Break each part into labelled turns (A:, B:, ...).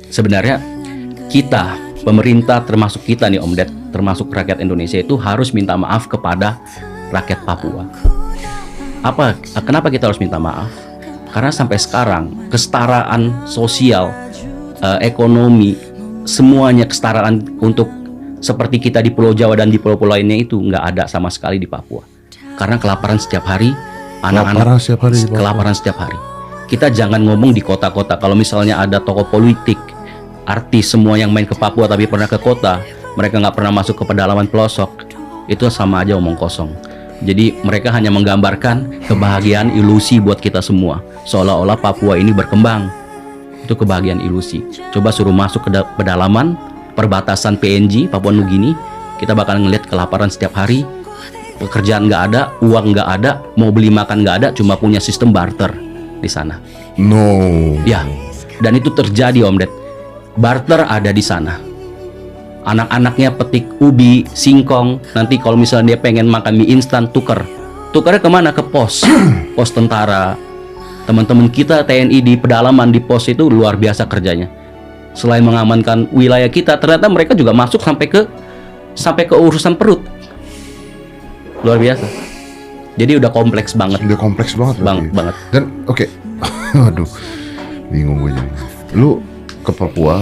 A: Sebenarnya kita, pemerintah termasuk kita nih Om Ded, termasuk rakyat Indonesia itu harus minta maaf kepada rakyat Papua. Kenapa kita harus minta maaf? Karena sampai sekarang kesetaraan sosial, ekonomi, semuanya kesetaraan untuk seperti kita di Pulau Jawa dan di pulau-pulau lainnya itu nggak ada sama sekali di Papua. Karena kelaparan setiap hari, anak-anak kelaparan setiap hari. Kita jangan ngomong di kota-kota. Kalau misalnya ada tokoh politik, artis semua yang main ke Papua tapi pernah ke kota, mereka nggak pernah masuk ke pedalaman pelosok, itu sama aja omong kosong. Jadi mereka hanya menggambarkan kebahagiaan ilusi buat kita semua, seolah-olah Papua ini berkembang. Itu kebahagiaan ilusi. Coba suruh masuk ke pedalaman perbatasan PNG, Papua Nugini, kita bakal ngeliat kelaparan setiap hari, pekerjaan nggak ada, uang nggak ada, mau beli makan nggak ada, cuma punya sistem barter di sana. Ya, dan itu terjadi Om Ded. Barter ada di sana. Anak-anaknya petik ubi, singkong. Nanti kalau misalnya dia pengen makan mie instan, tukernya kemana? Ke pos, pos tentara. Teman-teman kita TNI di pedalaman di pos itu luar biasa kerjanya. Selain mengamankan wilayah kita, ternyata mereka juga masuk sampai ke urusan perut. Luar biasa. Jadi udah kompleks banget. Banget.
B: Dan oke. Waduh, bingung gue jadi. Lu ke Papua,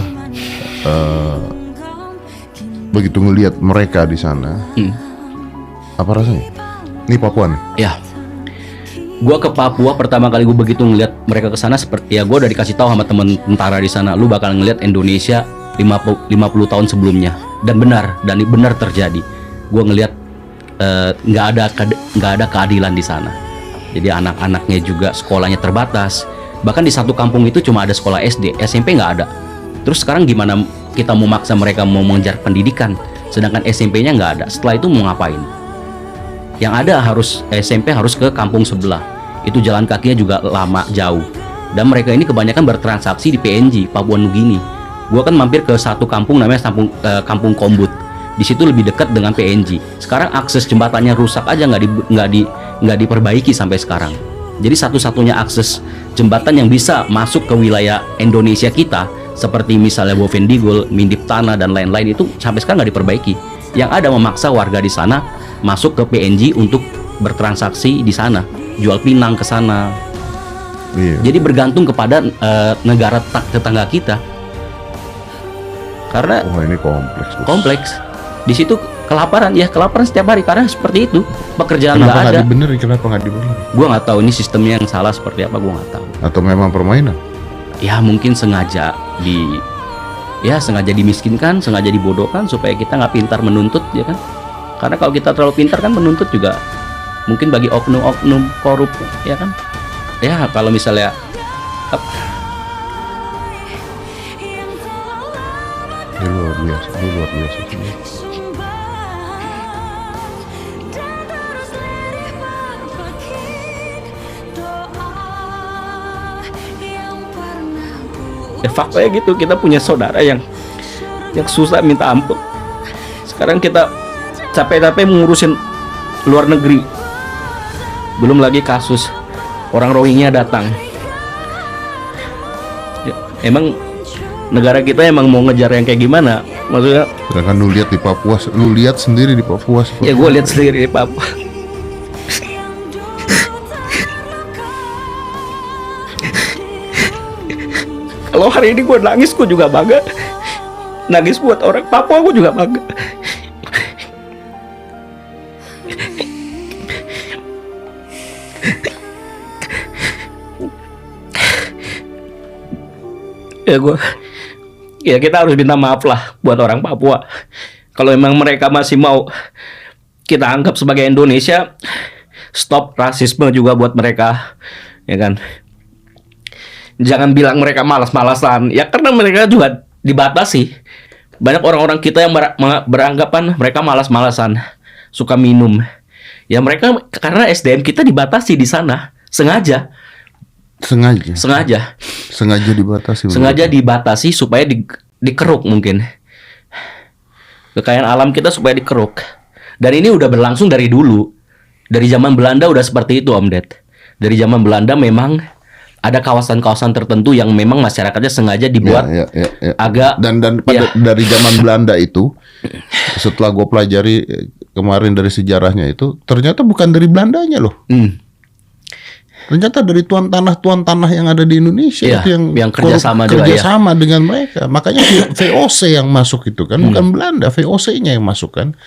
B: begitu ngelihat mereka di sana, apa rasanya? Ini Papua nih?
A: Ya, gue ke Papua pertama kali gue begitu ngelihat mereka ke sana, seperti ya gue udah dikasih tahu sama temen tentara di sana, lu bakal ngelihat Indonesia 50 tahun sebelumnya. Dan benar terjadi. Gue ngelihat nggak ada keadilan di sana. Jadi anak-anaknya juga sekolahnya terbatas. Bahkan di satu kampung itu cuma ada sekolah SD, SMP nggak ada. Terus sekarang gimana kita mau maksa mereka mau mengejar pendidikan, sedangkan SMP-nya nggak ada? Setelah itu mau ngapain? Yang ada SMP harus ke kampung sebelah. Itu jalan kakinya juga lama, jauh. Dan mereka ini kebanyakan bertransaksi di PNG, Papua Nugini. Gua kan mampir ke satu kampung namanya Kampung Kombut. Di situ lebih dekat dengan PNG. Sekarang akses jembatannya rusak aja, nggak diperbaiki sampai sekarang. Jadi satu-satunya akses jembatan yang bisa masuk ke wilayah Indonesia kita, seperti misalnya Bovendigul, Mindip Tanah dan lain-lain, itu sampai sekarang nggak diperbaiki. Yang ada memaksa warga di sana masuk ke PNG untuk bertransaksi di sana, jual pinang ke sana. Jadi bergantung kepada negara tetangga kita. Karena
B: ini
A: kompleks. Di situ kelaparan setiap hari karena seperti itu, pekerjaan nggak ada.
B: Kenapa nggak dibenerin?
A: Gua nggak tahu ini sistemnya yang salah seperti apa, gua nggak tahu.
B: Atau memang permainan?
A: Ya mungkin sengaja dimiskinkan, sengaja dibodohkan supaya kita nggak pintar menuntut, ya kan? Karena kalau kita terlalu pintar kan menuntut juga mungkin bagi oknum-oknum korup, ya kan? Ya kalau misalnya
B: luar biasa.
A: Ya faktanya gitu, kita punya saudara yang susah minta ampun. Sekarang kita capek-capek mengurusin luar negeri. Belum lagi kasus orang Rohingya datang. Ya, emang negara kita emang mau ngejar yang kayak gimana? Maksudnya
B: sedangkan lu lihat sendiri di Papua.
A: Ya gue lihat sendiri di Papua. Kalau hari ini gue nangis, gue juga bangga. Nangis buat orang Papua, gue juga bangga. Ya kita harus minta maaf lah buat orang Papua. Kalau emang mereka masih mau kita anggap sebagai Indonesia, stop rasisme juga buat mereka, ya kan? Jangan bilang mereka malas-malasan, ya karena mereka juga dibatasi. Banyak orang-orang kita yang beranggapan mereka malas-malasan, suka minum. Ya mereka karena SDM kita dibatasi di sana, sengaja dibatasi supaya dikeruk mungkin. Kekayaan alam kita supaya dikeruk. Dan ini udah berlangsung dari dulu. Dari zaman Belanda udah seperti itu Om Ded. dari zaman Belanda memang ada kawasan-kawasan tertentu yang memang masyarakatnya sengaja dibuat
B: Ya.
A: agak
B: Dan dari zaman Belanda itu, setelah gue pelajari kemarin dari sejarahnya itu, ternyata bukan dari Belandanya loh. Ternyata dari tuan tanah yang ada di Indonesia
A: Iya,
B: itu
A: yang kerjasama juga,
B: kerjasama dengan mereka. Makanya VOC yang masuk itu kan bukan Belanda, VOC-nya yang masuk kan.